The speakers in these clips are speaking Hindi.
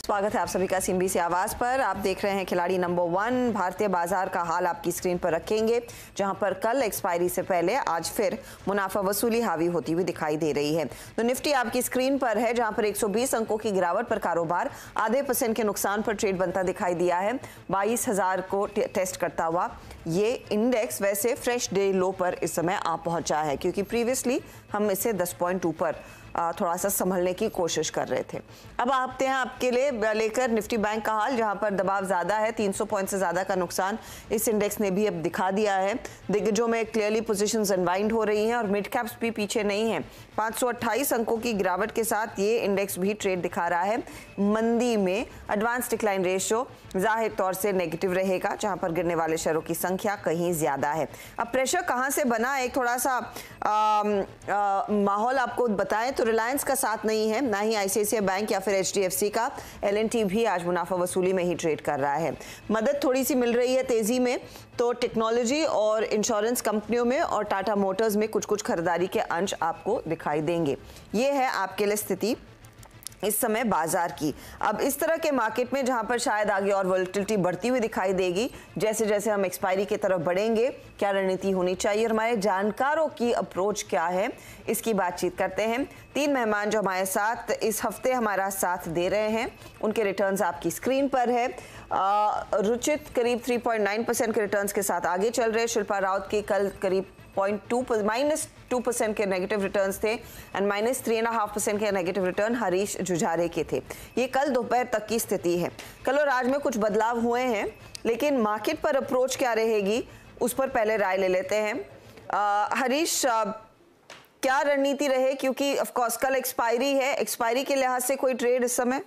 स्वागत है आप सभी का CNBC आवाज पर। आप देख रहे हैं खिलाड़ी नंबर 1। भारतीय बाजार का हाल आपकी स्क्रीन पर रखेंगे, जहां पर कल एक्सपायरी से पहले आज फिर मुनाफा वसूली हावी होती हुई दिखाई दे रही है। तो निफ्टी आपकी स्क्रीन पर है, जहां पर 120 अंकों की गिरावट पर कारोबार आधे % के नुकसान पर ट्रेड बनता दिखाई दिया है। 22,000 को टेस्ट करता हुआ ये इंडेक्स वैसे फ्रेश डे लो पर इस समय आ पहुंचा है, क्योंकि प्रीवियसली हम इसे 10 पॉइंट ऊपर थोड़ा सा संभलने की कोशिश कर रहे थे। अब आते हैं आपके लिए लेकर निफ्टी बैंक का हाल, जहां पर दबाव ज्यादा है। 300 पॉइंट से ज्यादा का नुकसान इस इंडेक्स ने भी अब दिखा दिया है। दिग्गजों में क्लियरली पोजीशंस अनवाइंड हो रही हैं और मिड कैप्स भी पीछे नहीं है। 528 अंकों की गिरावट के साथ ये इंडेक्स भी ट्रेड दिखा रहा है। मंदी में एडवांस डिक्लाइन रेशियो जाहिर तौर से नेगेटिव रहेगा, जहां पर गिरने वाले शेयरों की संख्या कहीं ज्यादा है। अब प्रेशर कहां से बना, एक थोड़ा सा माहौल आपको बताएं तो रिलायंस का साथ नहीं है, ना ही ICICI बैंक या फिर HDFC का। L&T भी आज मुनाफा वसूली में ही ट्रेड कर रहा है। मदद थोड़ी सी मिल रही है तेजी में तो टेक्नोलॉजी और इंश्योरेंस कंपनियों में और टाटा मोटर्स में कुछ कुछ खरीदारी के अंश आपको दिखाई देंगे। ये है आपके लिए स्थिति इस समय बाजार की। अब इस तरह के मार्केट में जहां पर शायद आगे और वोलेटिलिटी बढ़ती हुई दिखाई देगी, जैसे जैसे हम एक्सपायरी की तरफ बढ़ेंगे, क्या रणनीति होनी चाहिए और हमारे जानकारों की अप्रोच क्या है, इसकी बातचीत करते हैं। 3 मेहमान जो हमारे साथ इस हफ्ते हमारा साथ दे रहे हैं, उनके रिटर्न्स आपकी स्क्रीन पर है। रुचित करीब 3.9% के रिटर्न्स के साथ आगे चल रहे। शिल्पा राउत के कल करीब -2% के नेगेटिव रिटर्न्स थे एंड -3.5% के नेगेटिव रिटर्न हरीश जुझारे के थे। ये कल दोपहर तक की स्थिति है। कल और आज में कुछ बदलाव हुए हैं, लेकिन मार्केट पर अप्रोच क्या रहेगी उस पर पहले राय ले लेते हैं। हरीश, क्या रणनीति रहे, क्योंकि ऑफ कोर्स कल एक्सपायरी है, एक्सपायरी के लिहाज से कोई ट्रेड इस समय?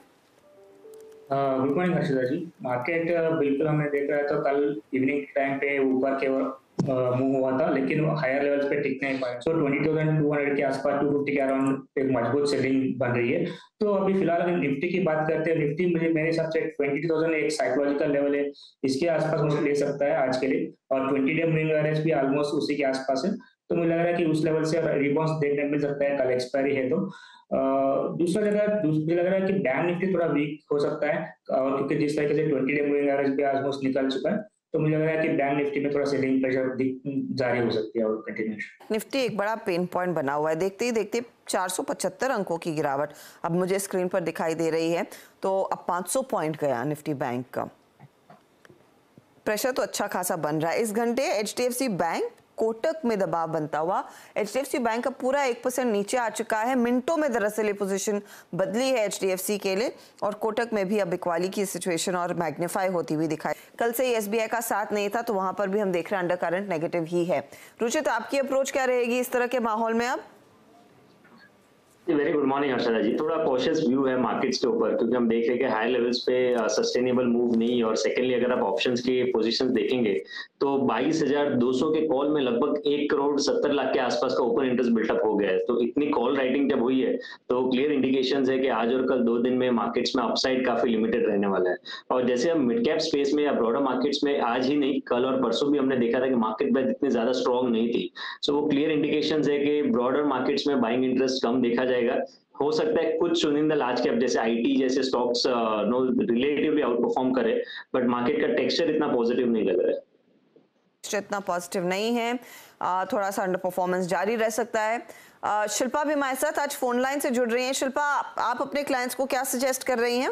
गुड मॉर्निंग हर्षिता जी। मार्केट बिल्कुल हमने देख रहा है तो कल इवनिंग टाइम पे ऊपर की ओर मूव हुआ था, लेकिन हायर लेवल्स पे टिक नहीं पाया। सो 22,200 के आसपास 250 के अराउंड एक मजबूत सेलिंग बन रही है। तो अभी फिलहाल अगर निफ्टी की बात करते हैं, निफ्टी मेरे हिसाब से 22,000 एक साइकोलॉजिकल लेवल है, इसके आसपास मुझे ले सकता है आज के लिए। और 20 डे मूविंग एवरेज भी ऑलमोस्ट उसी के आसपास है, तो मुझे लग रहा है कि उस लेवल से रिबाउंस देखने मिल सकता है कल एक्सपायरी है तो। दूसरा जगह मुझे लग रहा है कि बैंक निफ्टी थोड़ा वीक हो सकता है, और क्योंकि जिस तरीके से 20 डे मूविंग एवरेज भी ऑलमोस्ट निकल चुका है, तो मुझे लग रहा है कि बैंक निफ्टी में थोड़ा सेलिंग प्रेशर जारी हो सकती है और कंटिन्यूस। निफ्टी एक बड़ा पेन पॉइंट बना हुआ है, देखते ही देखते 475 अंकों की गिरावट अब मुझे स्क्रीन पर दिखाई दे रही है। तो अब 500 पॉइंट गया निफ्टी बैंक का। प्रेशर तो अच्छा खासा बन रहा है। इस घंटे HDFC बैंक कोटक में दबाव बनता हुआ। HDFC बैंक का पूरा 1% नीचे आ चुका है। मिनटों में दरअसल ये पोजीशन बदली है HDFC के लिए, और कोटक में भी अब बिकवाली की सिचुएशन और मैग्नीफाई होती हुई दिखाई। कल से SBI का साथ नहीं था, तो वहां पर भी हम देख रहे हैं अंडर करंट नेगेटिव ही है। रुचित, आपकी अप्रोच क्या रहेगी इस तरह के माहौल में? अब वेरी गुड मॉर्निंग हर्षदा जी। थोड़ा कॉशियस व्यू है मार्केट्स के ऊपर, क्योंकि हम देख रहे हैं कि हाई लेवल्स पे सस्टेनेबल मूव नहीं। और सेकेंडली अगर आप ऑप्शंस की पोजीशंस देखेंगे तो 22,200 के कॉल में लगभग 1,70,00,000 के आसपास का ओपन इंटरेस्ट बिल्टअप हो गया है। तो इतनी कॉल राइटिंग जब हुई है तो क्लियर इंडिकेशंस है कि आज और कल 2 दिन में मार्केट्स में अपसाइड काफी लिमिटेड रहने वाला है। और जैसे हम मिड कैप स्पेस में या ब्रॉडर मार्केट्स में आज ही नहीं, कल और परसों भी हमने देखा था कि मार्केट में इतनी ज्यादा स्ट्रॉन्ग नहीं थी। सो वो क्लियर इंडिकेशंस है कि ब्रॉडर मार्केट्स में बाइंग इंटरेस्ट कम देखा जाएगा। हो सकता है कुछ चुनिंदा लार्ज कैप जैसे IT जैसे स्टॉक्स रिलेटिवली आउट परफॉर्म करे, बट मार्केट का टेक्सचर इतना पॉजिटिव नहीं लग रहा है। इतना पॉजिटिव नहीं है, थोड़ा सा अंडर परफॉर्मेंस जारी रह सकता है। शिल्पा भी हमारे साथ आज फोन लाइन से जुड़ रही हैं। शिल्पा, आप अपने क्लाइंट्स को क्या सजेस्ट कर रही हैं?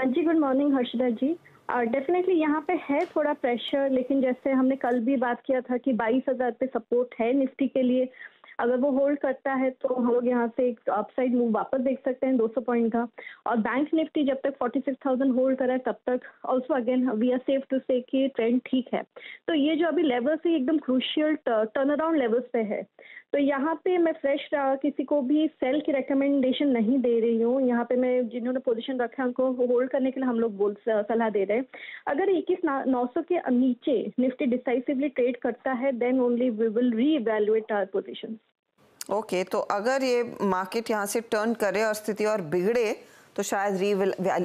जी गुड मॉर्निंग हर्षदा जी। डेफिनेटली यहाँ पे है थोड़ा प्रेशर, लेकिन जैसे हमने कल भी बात किया था कि 22,000 पे सपोर्ट है निफ्टी के लिए। अगर वो होल्ड करता है तो हम लोग यहाँ से एक अपसाइड मूव वापस देख सकते हैं 200 पॉइंट का। और बैंक निफ्टी जब तक 46,000 होल्ड करा है तब तक also again we are safe to say कि ट्रेंड ठीक है। तो ये जो अभी लेवल्स है एकदम क्रूशियल टर्न अराउंड लेवल्स पे है। तो यहाँ पे मैं फ्रेश किसी को भी सेल की रिकमेंडेशन नहीं दे रही हूँ। यहाँ पे मैं जिन्होंने पोजीशन रखा है उनको होल्ड करने के लिए हम लोग सलाह दे रहे हैं। अगर 21,900 के नीचे निफ्टी डिसाइसिवली ट्रेड करता है then only we will reevaluate our position. Okay, तो अगर ये मार्केट यहाँ से टर्न करे और स्थिति और बिगड़े तो शायद री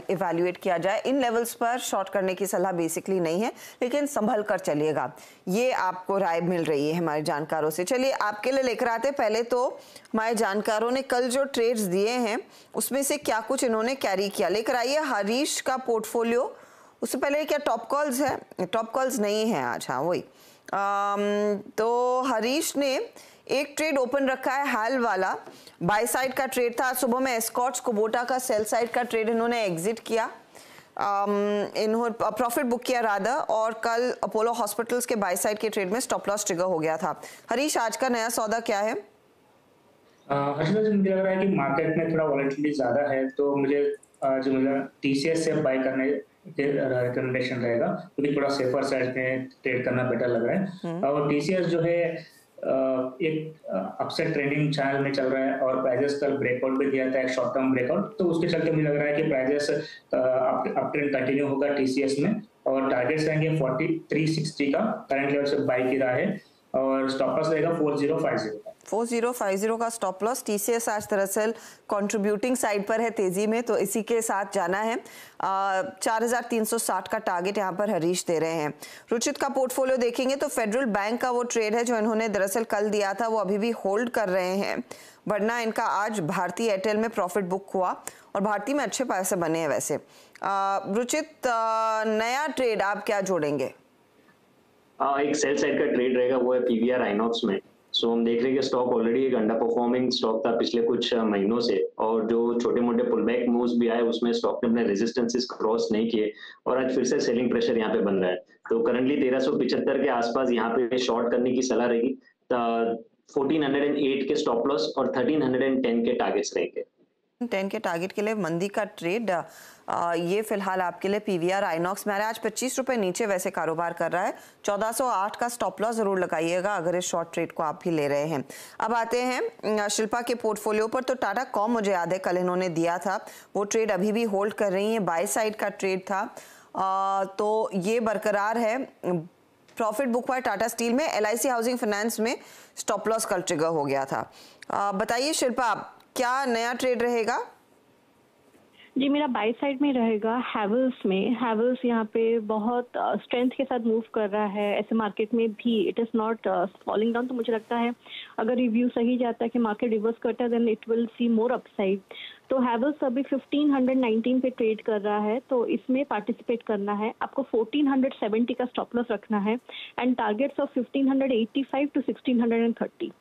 इवैल्यूएट किया जाए। इन लेवल्स पर शॉर्ट करने की सलाह बेसिकली नहीं है, लेकिन संभल कर चलिएगा, ये आपको राय मिल रही है हमारे जानकारों से। चलिए आपके लिए लेकर आते, पहले तो हमारे जानकारों ने कल जो ट्रेड्स दिए हैं उसमें से क्या कुछ इन्होंने कैरी किया, लेकर आइए हरीश का पोर्टफोलियो। उससे पहले क्या टॉप कॉल्स है? टॉप कॉल्स नहीं है आज, हाँ वही। तो हरीश ने एक ट्रेड ओपन रखा है हाल वाला, बाय साइड का ट्रेड था। सुबह में एस्कॉर्ट्स कुबोटा का सेल साइड का ट्रेड इन्होंने एग्जिट किया, इन्होंने प्रॉफिट बुक किया रादर, और कल अपोलो हॉस्पिटल्स के बाय साइड के ट्रेड में स्टॉप लॉस ट्रिगर हो गया था। हरीश, आज का नया सौदा क्या है? हर्षिता जी, मुझे लग रहा है कि मार्केट में थोड़ा वॉलेटिलिटी ज्यादा है, तो मुझे जो मुझे टीसीएस से बाय करने रिकमेंडेशन रहेगा, क्योंकि थोड़ा सेफर साइड में ट्रेड करना बेटर लग रहा है। और टीसीएस जो है एक अपसेट ट्रेंडिंग चैनल में चल रहा है, और प्राइजेस कल ब्रेकआउट भी दिया था, एक शॉर्ट टर्म ब्रेकआउट, तो उसके चलते मुझे लग रहा है कि प्राइजेस अप ट्रेंड कंटिन्यू होगा टीसीएस में, और टारगेट्स रहेंगे 4360 का करंट लेवल से बाय की रहा है, और स्टॉप लॉस रहेगा 4050 का। 4050 का स्टॉप लॉस। टीसीएस आज दरअसल कंट्रीब्यूटिंग साइड पर है तेजी में, तो इसी के साथ जाना है। 4360 का टारगेट यहाँ पर हरीश दे रहे हैं। रुचित का पोर्टफोलियो देखेंगे तो फेडरल बैंक का वो ट्रेड है जो इन्होंने दरअसल कल दिया था, वो अभी भी होल्ड कर रहे हैं, वरना इनका आज भारतीय एयरटेल में प्रॉफिट बुक हुआ और भारतीय में अच्छे पैसे बने हैं वैसे। रुचित, नया ट्रेड आप क्या जोड़ेंगे? एक सेल साइड का ट्रेड रहेगा, वो है पीवीआर आइनॉक्स में। सो हम देख रहे हैं कि स्टॉक ऑलरेडी एक अंडर परफॉर्मिंग स्टॉक था पिछले कुछ महीनों से, और जो छोटे मोटे पुल बैक मूव्स भी आए उसमें स्टॉक ने अपने रेजिस्टेंसेस क्रॉस नहीं किए, और आज फिर से सेलिंग प्रेशर यहाँ पे बन रहा है। तो करंटली 1375 के आसपास यहाँ पे शॉर्ट करने की सलाह रहेगी। 1408 के स्टॉप लॉस और 1310 के टारगेट्स रहेंगे। 10 के टारगेट के लिए मंदी का ट्रेड ये फिलहाल आपके लिए पीवीआर आइनॉक्स में आ रहा है। आज 25 रुपए नीचे वैसे कारोबार कर रहा है। 1408 का स्टॉप लॉस जरूर लगाइएगा अगर इस शॉर्ट ट्रेड को आप भी ले रहे हैं। अब आते हैं शिल्पा के पोर्टफोलियो पर। तो टाटा कॉम मुझे याद है कल इन्होंने दिया था, वो ट्रेड अभी भी होल्ड कर रही है, बाय साइड का ट्रेड था, तो ये बरकरार है। प्रॉफिट बुक हुआ टाटा स्टील में, एलआईसी हाउसिंग फाइनेंस में स्टॉप लॉस कल ट्रिगर हो गया था। बताइए शिल्पा, क्या नया ट्रेड रहेगा? जी, मेरा बाय साइड में रहेगा हैवेल्स में। हैवेल्स यहाँ पे बहुत स्ट्रेंथ के साथ मूव कर रहा है, ऐसे मार्केट में भी it is not falling down. तो मुझे लगता है अगर रिव्यू सही जाता है कि मार्केट रिवर्स करता है then it will see more upside. तो हैवेल्स अभी 1519 पे ट्रेड कर रहा है, तो इसमें पार्टिसिपेट करना है। आपको 1470 का स्टॉप लॉस रखना है and targets of 1585 to 1630।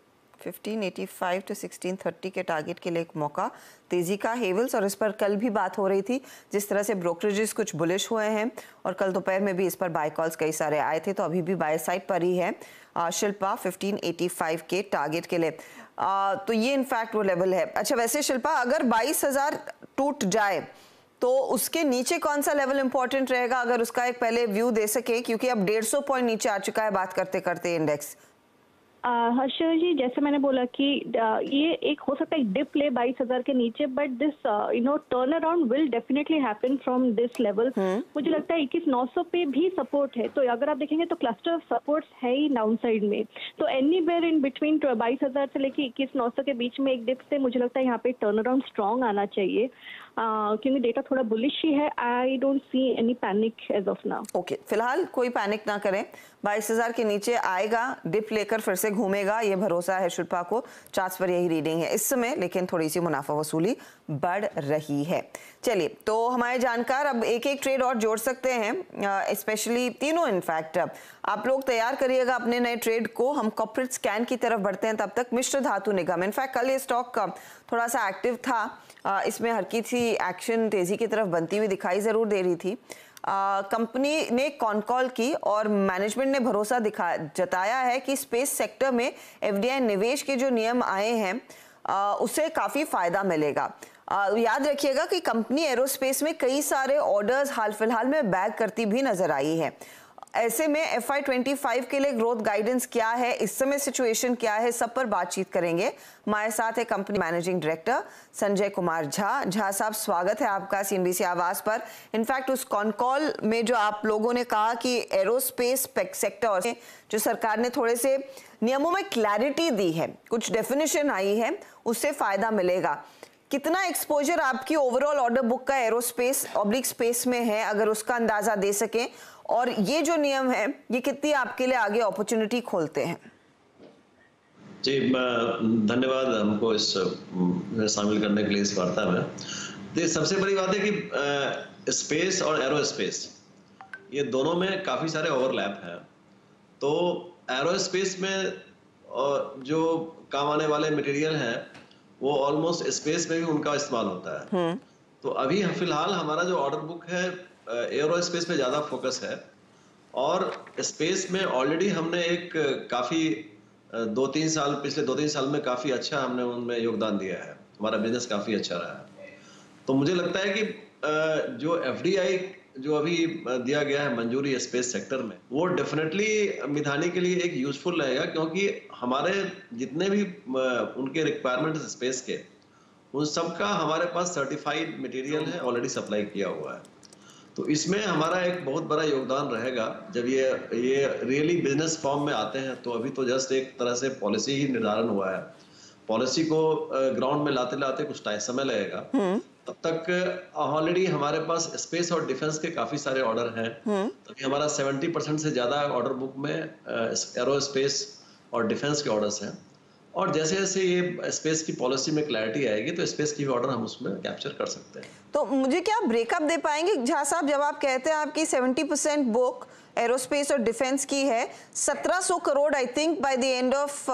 1585 to 1630 के टारगेट के लिए एक मौका तेजी का हेवल्स, और इस पर कल भी बात हो रही थी जिस तरह से ब्रोकरेजेस कुछ बुलिश हुए हैं, और कल दोपहर में भी इस पर बाय कॉल्स कई सारे आए थे, तो अभी भी बाय साइड पर ही है शिल्पा 1585 के टारगेट के लिए। तो ये इनफैक्ट वो लेवल है। अच्छा, वैसे शिल्पा अगर 22,000 टूट जाए तो उसके नीचे कौन सा लेवल इंपॉर्टेंट रहेगा, अगर उसका एक पहले व्यू दे सके, क्योंकि अब 150 पॉइंट नीचे आ चुका है बात करते करते इंडेक्स। हर्षिता जी, जैसे मैंने बोला कि ये एक हो सकता है डिप ले 22,000 के नीचे, but this turn around will definitely happen from this level. मुझे लगता है 21,900 पे भी सपोर्ट है, तो अगर आप देखेंगे तो क्लस्टर ऑफ सपोर्ट्स है ही डाउन साइड में। तो एनीवेयर इन बिटवीन 22,000 से लेके 21,900 के बीच में एक डिप से मुझे लगता है यहाँ पे टर्न अराउंड स्ट्रॉन्ग आना चाहिए, क्योंकि डेटा थोड़ा बुलिश ही है। I don't see any panic as of now. Okay, फिलहाल कोई पैनिक ना करें, 22,000 के नीचे आएगा, डिप लेकर फिर से घूमेगा, ये भरोसा है शिल्पा को। चार्ट्स पर यही रीडिंग है इस समय, लेकिन थोड़ी सी मुनाफा वसूली बढ़ रही है। चलिए, तो हमारे जानकार अब एक एक ट्रेड और जोड़ सकते हैं, स्पेशली तीनों। इनफैक्ट आप लोग तैयार करिएगा अपने नए ट्रेड को, हम कॉर्पोरेट स्कैन की तरफ बढ़ते हैं। तब तक मिश्र धातु निगम, इनफैक्ट कल ये स्टॉक थोड़ा सा एक्टिव था, इसमें हल्की सी एक्शन तेजी की तरफ बनती हुई दिखाई जरूर दे रही थी। कंपनी ने कॉन कॉल की और मैनेजमेंट ने भरोसा जताया है कि स्पेस सेक्टर में एफडीआई निवेश के जो नियम आए हैं उससे काफ़ी फायदा मिलेगा। याद रखिएगा कि कंपनी एरोस्पेस में कई सारे ऑर्डर्स हाल फिलहाल में बैग करती भी नजर आई है। ऐसे में FY25 के लिए ग्रोथ गाइडेंस क्या है, इस समय सिचुएशन क्या है, सब पर बातचीत करेंगे। हमारे साथ है company managing director Sanjay Kumar Jha. Jha साहब, स्वागत है आपका CNBC आवाज पर। इनफैक्ट उस कॉन कॉल में जो आप लोगों ने कहा कि एरोस्पेस सेक्टर से जो सरकार ने थोड़े से नियमों में क्लैरिटी दी है, कुछ डेफिनेशन आई है, उससे फायदा मिलेगा, कितना एक्सपोजर आपकी ओवरऑल ऑर्डर बुक का एरोस्पेस ऑब्लिक स्पेस में है, अगर उसका अंदाजा दे सकें, और ये जो नियम है ये कितनी आपके लिए आगे अपॉर्चुनिटी खोलते हैं? जी, धन्यवाद हमको इस शामिल करने के लिए इस वार्ता में। तो सबसे बड़ी बात है कि स्पेस और एरोस्पेस ये दोनों में काफ़ी सारे ओवरलैप हैं। तो एरोस्पेस में जो काम आने वाले मटेरियल हैं वो ऑलमोस्ट स्पेस में भी उनका इस्तेमाल होता है। तो अभी फिलहाल हमारा जो ऑर्डर बुक है एरोस्पेस पे ज़्यादा फोकस है, और स्पेस में ऑलरेडी हमने एक काफ़ी पिछले 2-3 साल में काफ़ी अच्छा हमने उनमें योगदान दिया है, हमारा बिजनेस काफ़ी अच्छा रहा है। तो मुझे लगता है कि जो FDI जो अभी दिया गया है मंजूरी स्पेस सेक्टर में, वो डेफिनेटली मिधानी के लिए एक यूजफुल रहेगा, क्योंकि हमारे जितने भी उनके रिक्वायरमेंट स्पेस के, उन सब का हमारे पास सर्टिफाइड मटेरियल है, ऑलरेडी सप्लाई किया हुआ है। तो इसमें हमारा एक बहुत बड़ा योगदान रहेगा। जब ये रियली बिजनेस फॉर्म में आते हैं, तो अभी तो जस्ट एक तरह से पॉलिसी ही निर्धारण हुआ है, पॉलिसी को ग्राउंड में लाते लाते कुछ समय लगेगा। तब तक ऑलरेडी हमारे पास स्पेस और डिफेंस के काफी सारे ऑर्डर हैं। तभी हमारा 70% से ज्यादा ऑर्डर बुक में एरोस्पेस और डिफेंस के ऑर्डर्स हैं, और जैसे जैसे ये स्पेस की पॉलिसी में क्लैरिटी आएगी तो स्पेस की भी ऑर्डर हम उसमें कैप्चर कर सकते हैं। तो मुझे क्या ब्रेकअप दे पाएंगे झा साहब, जब आप कहते हैं आपकी 70% बुक एरोस्पेस और डिफेंस की है, 1700 crore I think by the end of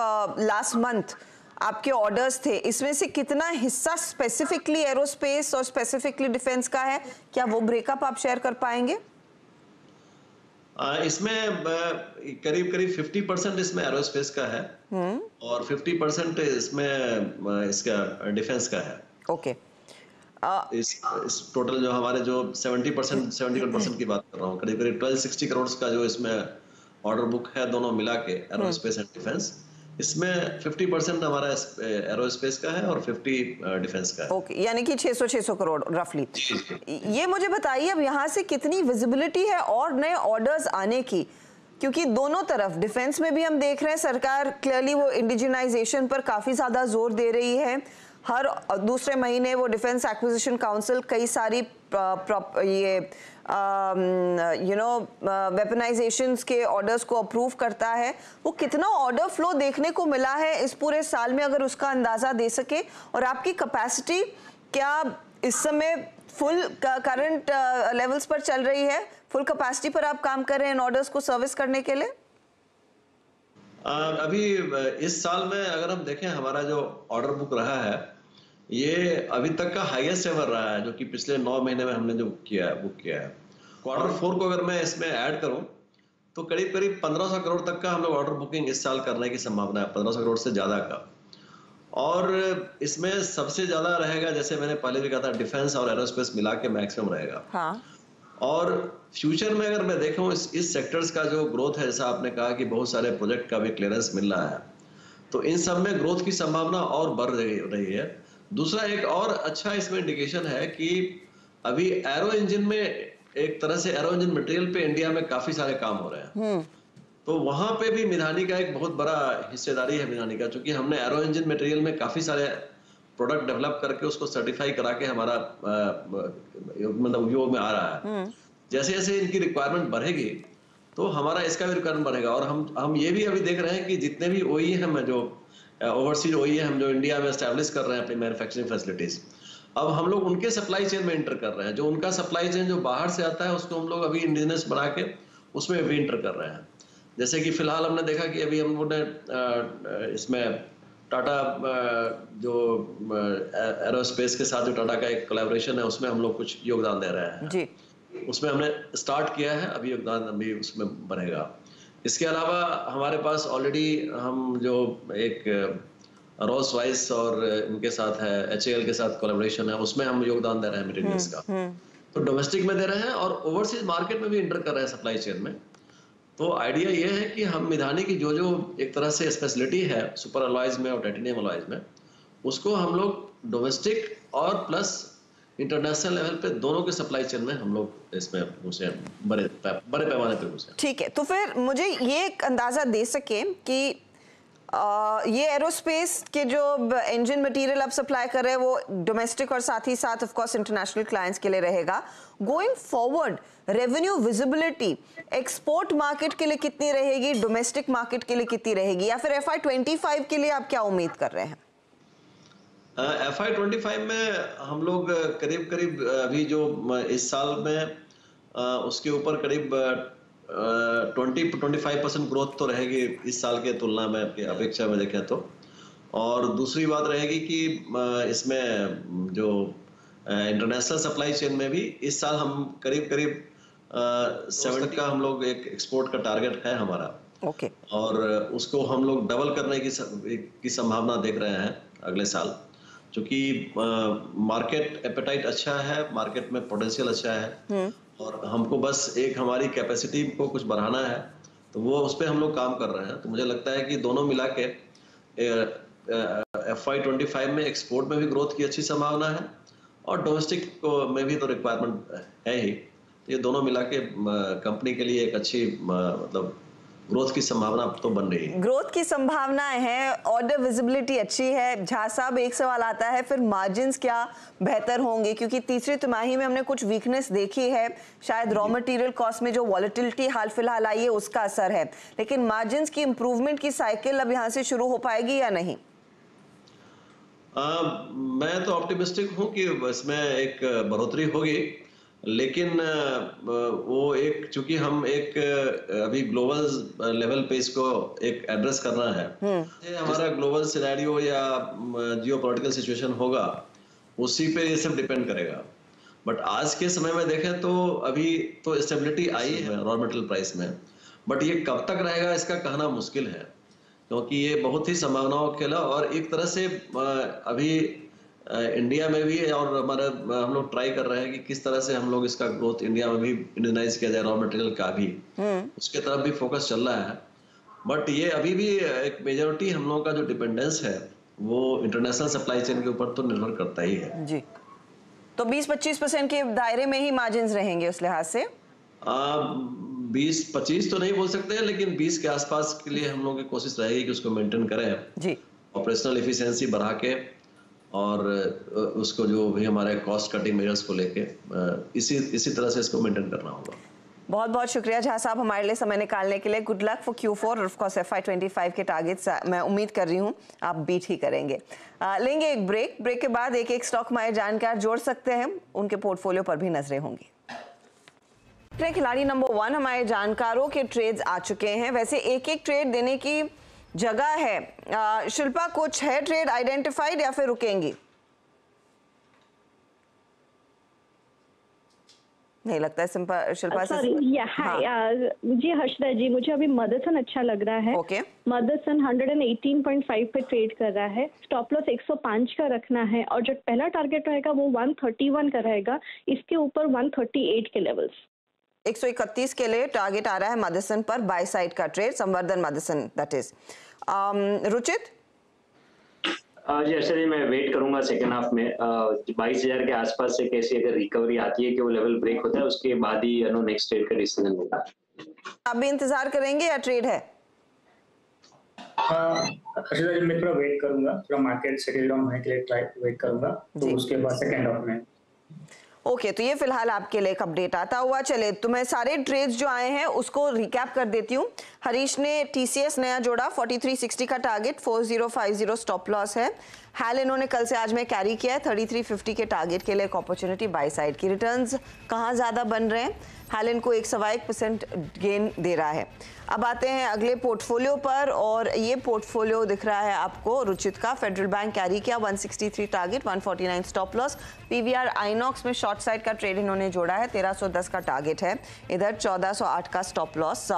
last month आपके ऑर्डर्स थे, इसमें से कितना हिस्सा स्पेसिफिकली एरोस्पेस और स्पेसिफिकली डिफेंस का है? क्या वो ब्रेकअप आप शेयर कर पाएंगे? इसमें करीब 50% इसमें एरोस्पेस का है और 50% इसमें इसका डिफेंस का है। ओके। इस टोटल जो हमारे जो 71% की बात कर रहा हूँ, करीब 1260 करोड़ का जो इसमें ऑर्डर बुक है दोनों मिला के एरोस्पेस एंड डिफेंस, इसमें 50% हमारा एरोस्पेस का है और 50 डिफेंस का है। ओके, यानी कि 600 करोड़ रफली। ये मुझे बताइए अब यहाँ से कितनी विजिबिलिटी है और नए ऑर्डर्स आने की, क्योंकि दोनों तरफ डिफेंस में भी हम देख रहे हैं सरकार क्लियरली वो इंडिजिनाइजेशन पर काफी ज्यादा जोर दे रही है। हर दूसरे महीने वो डिफेंस एक्विजिशन काउंसिल कई सारी वेपनाइजेशंस के ऑर्डर्स को अप्रूव करता है। वो कितना ऑर्डर फ्लो देखने को मिला है इस पूरे साल में, अगर उसका अंदाजा दे सके, और आपकी कैपेसिटी क्या इस समय फुल करंट लेवल्स पर चल रही है? फुल कैपेसिटी पर आप काम कर रहे हैं इन ऑर्डर्स को सर्विस करने के लिए? अभी इस साल में अगर हम देखें हमारा जो ऑर्डर बुक रहा है ये अभी तक का हाईएस्ट एवर रहा है, जो कि पिछले 9 महीने में हमने जो बुक किया है। क्वार्टर 4 को अगर मैं इसमें ऐड करूं तो करीब 1500 करोड़ तक का हम लोग ऑर्डर बुकिंग इस साल करने की संभावना है, 1500 करोड़ से ज्यादा का। और इसमें सबसे ज्यादा रहेगा, जैसे मैंने पहले भी कहा था, डिफेंस और एरोस्पेस मिला के मैक्सिमम रहेगा। हाँ। और फ्यूचर में अगर मैं देखूं इस सेक्टर्स का जो ग्रोथ है, जैसा आपने कहा कि बहुत सारे प्रोजेक्ट का भी क्लियरेंस मिल रहा है, तो इन सब में ग्रोथ की संभावना और बढ़ रही है। दूसरा एक और अच्छा इसमें इंडिकेशन है कि अभी एरो इंजन में एक तरह से एरो इंजन मटेरियल पे इंडिया में काफी सारे काम हो रहे हैं। तो वहां पे भी मिधानी का एक बहुत बड़ा हिस्सेदारी है मिधानी का, क्योंकि हमने एरो इंजन मटेरियल में काफी सारे प्रोडक्ट डेवलप करके उसको सर्टिफाई करा के हमारा मतलब उपयोग में आ रहा है। जैसे जैसे इनकी रिक्वायरमेंट बढ़ेगी तो हमारा इसका भी रिक्वायरमेंट बढ़ेगा। और हम ये भी अभी देख रहे हैं कि जितने भी OEM है, जो ओवरसीज OEM जो इंडिया में एस्टैब्लिश कर रहे हैं अपनी मैन्युफैक्चरिंग फैसिलिटीज, अब हम लोग उनके सप्लाई चेन में इंटर कर रहे हैं। जो उनका सप्लाई चेन जो बाहर से आता है उसको हम लोग अभी इंडिजिनस बना के उसमें भी इंटर कर रहे हैं। जैसे कि फिलहाल हमने देखा कि अभी हम लोग ने इसमें टाटा जो एरोस्पेस के साथ जो टाटा का एक कोलैबोरेशन है उसमें हम लोग कुछ योगदान दे रहे हैं जी। उसमें हमने स्टार्ट किया है, अभी योगदान अभी उसमें बढ़ेगा। इसके अलावा हमारे पास ऑलरेडी हम जो एक रोल्स रॉयस और इनके साथ है, HAL के साथ कोलैबोरेशन है, उसमें हम योगदान दे रहे हैं मटेरियल्स का। तो डोमेस्टिक में दे रहे हैं और ओवरसीज मार्केट में भी इंटर कर रहे हैं सप्लाई चेन में। तो आइडिया ये है कि हम मिधानी की जो एक तरह से स्पेशलिटी है सुपर अलॉयज में और टाइटेनियम अलॉयज में, उसको हम लोग डोमेस्टिक और प्लस इंटरनेशनल लेवल पे दोनों के सप्लाई चेन में हम लोग इसमें उसे बड़े पैमाने पे उसे। ठीक है, तो फिर मुझे ये एक अंदाजा दे सके कि ये एरोस्पेस के जो इंजन मटेरियल आप सप्लाई कर रहे हैं वो डोमेस्टिक और साथ ही साथ ऑफ कोर्स इंटरनेशनल क्लाइंट्स के लिए रहेगा। Going forward revenue visibility export market के लिए कितनी रहेगी, डोमेस्टिक मार्केट के लिए कितनी रहेगी, या फिर FY25 के लिए आप क्या उम्मीद कर रहे हैं? FY25 में हम लोग करीब करीब अभी जो इस साल में उसके ऊपर करीब 20-25% ग्रोथ तो रहेगी इस साल के तुलना में अपेक्षा में देखें तो। और दूसरी बात रहेगी कि इसमें जो इंटरनेशनल सप्लाई चेन में भी इस साल हम करीब करीब 70 का हम लोग एक एक्सपोर्ट का टारगेट है हमारा। ओके। और उसको हम लोग डबल करने की संभावना देख रहे हैं अगले साल, क्योंकि मार्केट एपेटाइट अच्छा है, मार्केट में पोटेंशियल अच्छा है और हमको बस एक हमारी कैपेसिटी को कुछ बढ़ाना है, तो वो उस पर हम लोग काम कर रहे हैं। तो मुझे लगता है कि दोनों मिला के FY25 में एक्सपोर्ट में भी ग्रोथ की अच्छी संभावना है और डोमेस्टिक में भी तो रिक्वायरमेंट है ही। तो ये दोनों मिला के कंपनी के लिए एक अच्छी मतलब ग्रोथ की संभावना अब तो बन रही है। ग्रोथ की संभावनाएं हैं, ऑर्डर विजिबिलिटी अच्छी है। झा साहब, एक सवाल आता है फिर मार्जिन्स क्या बेहतर होंगे, क्योंकि तीसरी तिमाही में हमने कुछ वीकनेस देखी है, शायद रॉ मटेरियल कॉस्ट में जो वॉलेटिलिटी हाल फिलहाल आई है उसका असर है, लेकिन मार्जिन्स की इंप्रूवमेंट की साइकिल अब यहाँ से शुरू हो पाएगी या नहीं? मैं तो ऑप्टिमिस्टिक हूँ कि इसमें एक बढ़ोतरी होगी, लेकिन वो एक चूंकि हम एक अभी ग्लोबल लेवल पे इसको एक एड्रेस करना है, हमारा ग्लोबल सिनेरियो या जियोपॉलिटिकल सिचुएशन होगा उसी पे ये सब डिपेंड करेगा। बट आज के समय में देखें तो अभी तो स्टेबिलिटी आई है रॉ मटेरियल प्राइस में, बट ये कब तक रहेगा इसका कहना मुश्किल है, क्योंकि ये बहुत ही संभावनाओं खेला। और एक तरह से अभी इंडिया में भी और हमारा हम लोग ट्राई कर रहे हैं कि किस तरह से हम लोग इसका ग्रोथ इंडिया में भी इंडियनाइज किया जाए, रॉ मटेरियल का भी उसके तरफ भी फोकस चल रहा है। बट ये अभी भी एक मेजॉरिटी हम लोगों का जो डिपेंडेंस है वो इंटरनेशनल सप्लाई चेन के ऊपर तो निर्भर करता ही है जी। तो 20-25% के दायरे में ही मार्जिन्स रहेंगे उस लिहाज से? 20-25 तो नहीं बोल सकते हैं, लेकिन 20 के आसपास के लिए हम लोग की कोशिश रहेगी कि उसको मेंटेन करें जी, ऑपरेशनल एफिशिएंसी बढ़ा के और उसको जो भी हमारे कॉस्ट कटिंग मेजर्स को लेके इसी तरह से इसको मेंटेन करना होगा। बहुत बहुत शुक्रिया झा साहब हमारे लिए समय निकालने के लिए। गुड लक फॉर Q4 और ऑफ कोर्स FY25 के टारगेट्स मैं उम्मीद कर रही हूँ आप बीट ही करेंगे। लेंगे एक ब्रेक के बाद एक एक स्टॉक हमारे जानकार जोड़ सकते हैं, उनके पोर्टफोलियो पर भी नजरें होंगी। खिलाड़ी नंबर 1 हमारे जानकारों के ट्रेड्स आ चुके हैं। वैसे एक एक ट्रेड देने की जगह है। शिल्पा, कुछ है ट्रेड आइडेंटिफाइड या फिर रुकेंगी? नहीं लगता है शिल्पा से। जी हर्षदा जी, मुझे अभी मदरसन अच्छा लग रहा है। ओके। मदरसन 118.5 पे ट्रेड कर रहा है, स्टॉप लॉस 105 का रखना है और जो पहला टारगेट रहेगा वो 131 का रहेगा, इसके ऊपर 138 के लेवल्स। 131 के लिए टारगेट आ रहा है मदरसन पर, बाय साइड का ट्रेड, संवर्धन मदरसन दैट इज। रुचित? जी अच्छा जी, मैं वेट करूंगा सेकेंड हाफ में 22,000 के आसपास से कैसी अगर रिकवरी आती है कि वो लेवल ब्रेक होता है, उसके बाद ही नेक्स्ट ट्रेड का डिसीजन होगा। आप भी इंतजार करेंगे या ट्रेड है? अच्छा जी, मैं थोड़ा वेट करूंगा, थोड़ा मार्केट सेटल डाउन होने के लिए वेट करूंगा, तो उसके बाद सेकेंड हाफ में। ओके, तो ये फिलहाल आपके लिए एक अपडेट आता हुआ। चले तो मैं सारे ट्रेड्स जो आए हैं उसको रिकैप कर देती हूँ। हरीश ने TCS नया जोड़ा, 4360 का टारगेट, 4050 स्टॉप लॉस है। हैल इन्होंने कल से आज में कैरी किया है, 3350 के टारगेट के लिए एक अपॉर्चुनिटी बाय साइड की। रिटर्न्स कहाँ ज़्यादा बन रहे हैं? हैलन को 1.1% गेन दे रहा है। अब आते हैं अगले पोर्टफोलियो पर, और ये पोर्टफोलियो दिख रहा है आपको रुचित का। फेडरल बैंक कैरी किया, 163 target, 149 stop loss. PVR INOX में शॉर्ट साइड का ट्रेड इन्होंने जोड़ा है, 1310 का टारगेट है, इधर 1408 का stop loss.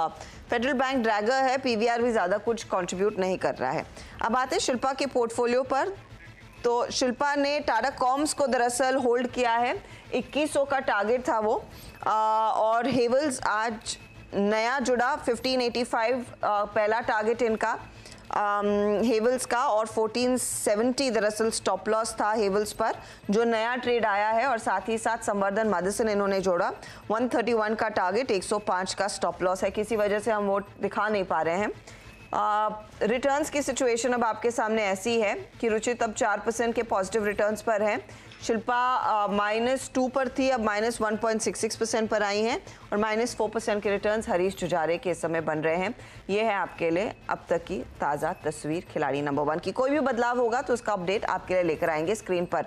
Federal bank Drager है, PVR भी ज़्यादा कुछ कंट्रीब्यूट नहीं कर रहा है। अब आते हैं शिल्पा के पोर्टफोलियो पर। तो शिल्पा ने टाटा कॉम्स को दरअसल होल्ड किया है, 2100 का टारगेट था वो, और हेवल्स आज नया जुड़ा, 1585 पहला टारगेट इनका हेवल्स का, और 1470 दरअसल स्टॉप लॉस था हेवल्स पर जो नया ट्रेड आया है। और साथ ही साथ संवर्धन मदरसन इन्होंने जोड़ा, 131 का टारगेट, 105 का स्टॉप लॉस है। किसी वजह से हम वोट दिखा नहीं पा रहे हैं। रिटर्न्स की सिचुएशन अब आपके सामने ऐसी है कि रुचित अब 4% के पॉजिटिव रिटर्न्स पर है, शिल्पा -2 पर थी, अब -1.66% पर आई हैं और -4% के रिटर्न्स हरीश जुजारे के इस समय बन रहे हैं। ये है आपके लिए अब तक की ताज़ा तस्वीर खिलाड़ी नंबर 1 की। कोई भी बदलाव होगा तो उसका अपडेट आपके लिए लेकर आएंगे स्क्रीन पर।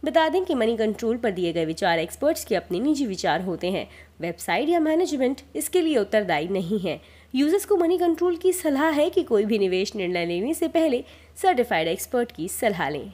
बता दें कि मनी कंट्रोल पर दिए गए विचार एक्सपर्ट्स के अपने निजी विचार होते हैं। वेबसाइट या मैनेजमेंट इसके लिए उत्तरदायी नहीं है। यूजर्स को मनी कंट्रोल की सलाह है कि कोई भी निवेश निर्णय लेने से पहले सर्टिफाइड एक्सपर्ट की सलाह लें।